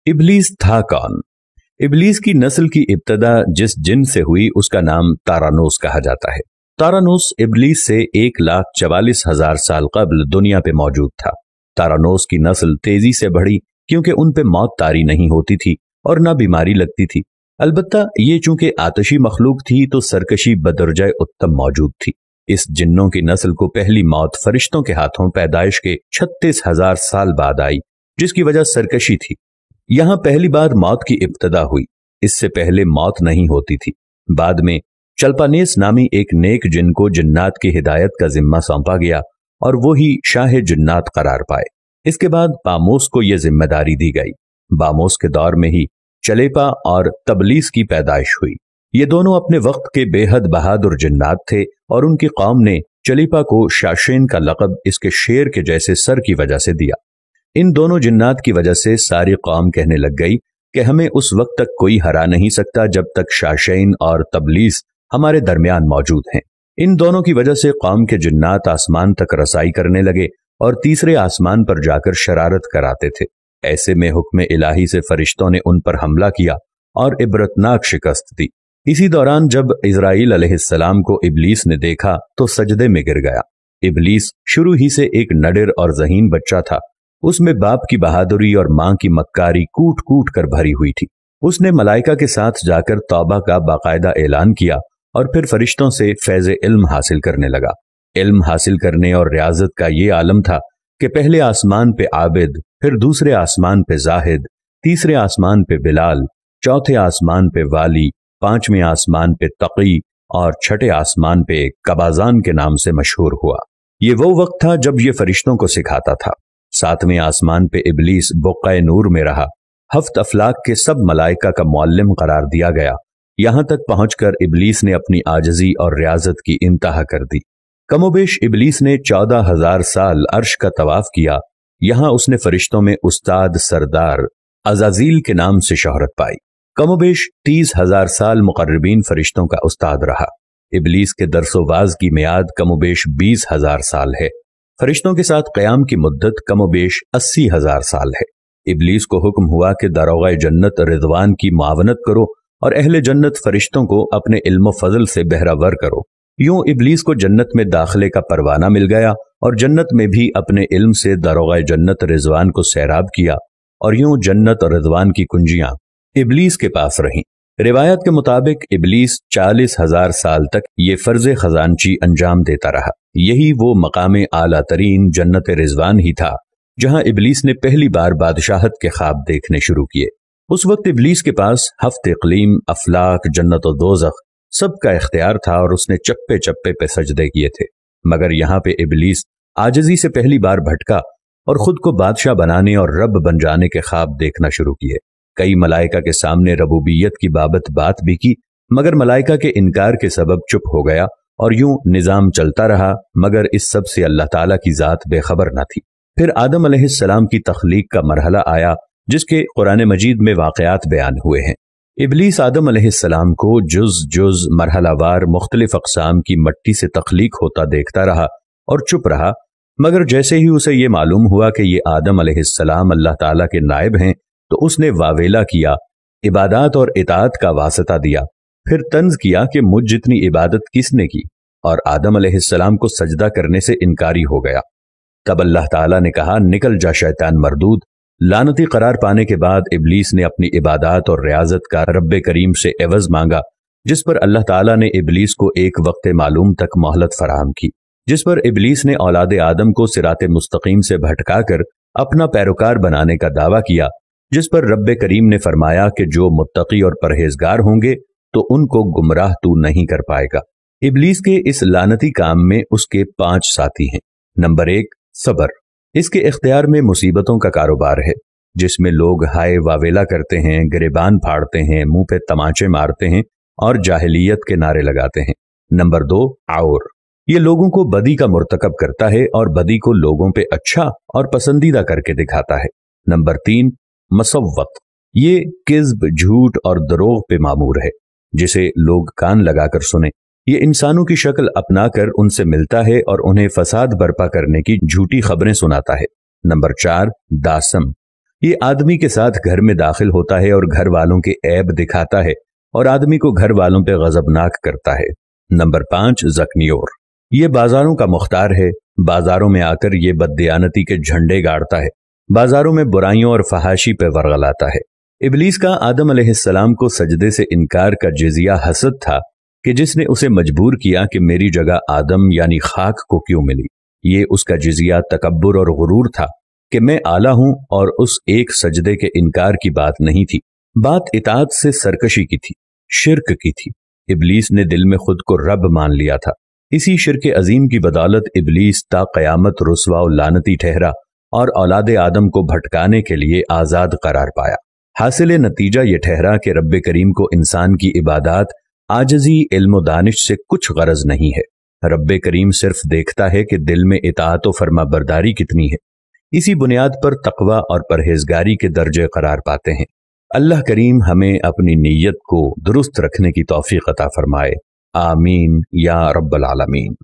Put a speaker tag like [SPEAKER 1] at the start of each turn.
[SPEAKER 1] इबलीस था कौन? इबलीस की नस्ल की इब्तदा जिस जिन से हुई उसका नाम तारानोस कहा जाता है। तारानोस इबलीस से 1,44,000 साल कबल दुनिया पे मौजूद था। तारानोस की नस्ल तेजी से बढ़ी क्योंकि उन पे मौत तारी नहीं होती थी और ना बीमारी लगती थी। अलबत्ता ये चूंकि आतशी मखलूक थी तो सरकशी बदरजाए उत्तम मौजूद थी। इस जिन्नों की नस्ल को पहली मौत फरिश्तों के हाथों पैदाइश के 36,000 साल बाद आई, जिसकी वजह सरकशी थी। यहां पहली बार मौत की इब्तदा हुई, इससे पहले मौत नहीं होती थी। बाद में चल्पानेस नामी एक नेक जिन को जिन्नात की हिदायत का जिम्मा सौंपा गया और वो ही शाह जिन्नात करार पाए। इसके बाद बामोस को यह जिम्मेदारी दी गई। बामोस के दौर में ही चलेपा और तबलीस की पैदाइश हुई। ये दोनों अपने वक्त के बेहद बहादुर जिन्नात थे और उनकी कौम ने चलीपा को शाशेन का लक़ब इसके शेर के जैसे सर की वजह से दिया। इन दोनों जिन्नात की वजह से सारी कौम कहने लग गई कि हमें उस वक्त तक कोई हरा नहीं सकता जब तक शाशेन और तबलीस हमारे दरमियान मौजूद हैं। इन दोनों की वजह से कौम के जिन्नात आसमान तक रसाई करने लगे और तीसरे आसमान पर जाकर शरारत कराते थे। ऐसे में हुक्म इलाही से फरिश्तों ने उन पर हमला किया और इबरतनाक शिकस्त दी। इसी दौरान जब इजराइल अलैहिस्सलाम को इबलीस ने देखा तो सजदे में गिर गया। इबलीस शुरू ही से एक नडिर और ज़हीन बच्चा था। उसमें बाप की बहादुरी और मां की मक्कारी कूट कूट कर भरी हुई थी। उसने मलाइका के साथ जाकर तौबा का बाकायदा ऐलान किया और फिर फरिश्तों से फैज़ इल्म हासिल करने लगा। इल्म हासिल करने और रियाजत का ये आलम था कि पहले आसमान पे आबिद, फिर दूसरे आसमान पे जाहिद, तीसरे आसमान पे बिलाल, चौथे आसमान पे वाली, पांचवें आसमान पे तकी और छठे आसमान पे कबाजान के नाम से मशहूर हुआ। ये वो वक्त था जब ये फरिश्तों को सिखाता था। सातवें आसमान पे इबलीस बुक़्क़ाए नूर में रहा। हफ्त अफलाक के सब मलाइका का मुअल्लिम करार दिया गया। यहां तक पहुंचकर इबलीस ने अपनी आजजी और रियाजत की इंतहा कर दी। कमोबेश इबलीस ने 14,000 साल अर्श का तवाफ किया। यहां उसने फरिश्तों में उस्ताद सरदार अज़ाज़ील के नाम से शोहरत पाई। कमोबेश 30,000 साल मुक़र्रबीन फरिश्तों का उस्ताद रहा। इबलीस के दरसोवाज की मियाद कमोबेश 20,000 साल है। फरिश्तों के साथ क़याम की मुद्दत कमोबेश 80,000 साल है। इबलीस को हुक्म हुआ कि दारोग़ाए जन्नत रिज़वान की मुआवनत करो और अहले जन्नत फरिश्तों को अपने इल्म फजल से बहरावर करो। यूं इबलीस को जन्नत में दाखिले का परवाना मिल गया और जन्नत में भी अपने इल्म से दारोग़ाए जन्नत रिज़वान को सैराब किया और यूं जन्नत और रिज़वान की कुंजियां इबलीस के पास रहीं। रिवायत के मुताबिक इबलीस 40,000 साल तक ये फर्ज खजानची अंजाम देता रहा। यही वो मकाम आला तरीन जन्नत रिज़वान ही था जहां इबलीस ने पहली बार बादशाहत के ख्वाब देखने शुरू किए। उस वक्त इबलीस के पास हफ्त इक़लीम, अफलाक, जन्नत और दोज़ख सबका इख्तियार था और उसने चप्पे चप्पे पे सजदे किए थे। मगर यहाँ पे इबलीस आजिज़ी से पहली बार भटका और खुद को बादशाह बनाने और रब बन जाने के ख्वाब देखना शुरू किए। कई मलाइका के सामने रबूबियत की बात भी की, मगर मलाइका के इनकार के सबब चुप हो गया और यूं निजाम चलता रहा। मगर इस सब से अल्लाह ताला की जात बेखबर न थी। फिर आदम अलैहिस्सलाम की तख्लीक का मरहला आया जिसके कुरान मजीद में वाक़यात बयान हुए हैं। इबलीस आदम अलैहिस्सलाम को जुज जुज मरहलावार मुख्तलिफ अक़साम की मट्टी से तख्लीक होता देखता रहा और चुप रहा। मगर जैसे ही उसे ये मालूम हुआ कि ये आदम अलैहिस्सलाम अल्लाह ताला के नायब हैं तो उसने वावेला किया, इबादत और इताअत का वास्ता दिया। फिर तंज किया कि मुझ जितनी इबादत किसने की, और आदम अलैहिस्सलाम को सजदा करने से इनकारी हो गया। तब अल्लाह ताला ने कहा, निकल जा शैतान मरदूद। लानती करार पाने के बाद इबलीस ने अपनी इबादत और रियाजत का रब्बे करीम से एवज मांगा, जिस पर अल्लाह ताला ने इबलीस को एक वक्त मालूम तक मोहलत फराहम की, जिस पर इबलीस ने औलाद आदम को सिराते मुस्तकीम से भटकाकर अपना पैरोकार बनाने का दावा किया, जिस पर रब्बे करीम ने फरमाया कि जो मुत्तकी और परहेजगार होंगे तो उनको गुमराह तू नहीं कर पाएगा। इबलीस के इस लानती काम में उसके 5 साथी हैं। नंबर 1, सब्र। इसके इख्तियार में मुसीबतों का कारोबार है, जिसमें लोग हाय वावेला करते हैं, गिरेबान फाड़ते हैं, मुंह पे तमाचे मारते हैं और जाहिलियत के नारे लगाते हैं। नंबर 2, और ये लोगों को बदी का मुर्तकब करता है और बदी को लोगों पे अच्छा और पसंदीदा करके दिखाता है। नंबर 3, मसव्वत। ये किज़्ब, झूठ और दरोग पे मामूर है, जिसे लोग कान लगाकर सुने। ये इंसानों की शक्ल अपनाकर उनसे मिलता है और उन्हें फसाद बर्पा करने की झूठी खबरें सुनाता है। नंबर 4, दासम। یہ آدمی کے ساتھ گھر میں داخل ہوتا ہے اور گھر والوں کے عیب دکھاتا ہے اور آدمی کو گھر والوں پہ غضبناک کرتا ہے۔ نمبر 5 ذکنیور، یہ بازاروں کا مختار ہے، بازاروں میں آ کر یہ بددیانتی کے جھنڈے گاڑتا ہے، بازاروں میں برائیوں اور فحاشی پہ ورغلاتا ہے۔ ابلیس کا آدم علیہ السلام کو سجدے سے انکار کا جزیہ حسد تھا کہ جس نے اسے مجبور کیا کہ میری جگہ آدم یعنی خاک کو کیوں ملی۔ یہ اس کا جزیہ تکبر اور غرور تھا کہ میں اعلیٰ ہوں، اور اس ایک سجدے کے انکار کی بات نہیں تھی، بات اطاعت سے سرکشی کی تھی، شرک کی تھی۔ ابلیس نے دل میں خود کو رب مان لیا تھا۔ اسی شرک عظیم کی بدولت ابلیس تا قیامت رسوا و لعنتی ٹھہرا اور اولاد آدم کو بھٹکانے کے لیے آزاد قرار پایا۔ حاصل نتیجہ یہ ٹھہرا کہ رب کریم کو انسان کی عبادات، عاجزی، علم و دانش سے کچھ غرض نہیں ہے۔ رب کریم صرف دیکھتا ہے کہ دل میں اطاعت و فرما برداری کتنی ہے۔ اسی بنیاد پر تقوی اور پرہیزگاری کے درجے قرار پاتے ہیں۔ اللہ کریم ہمیں اپنی نیت کو درست رکھنے کی توفیق عطا فرمائے، آمین یا رب العالمین۔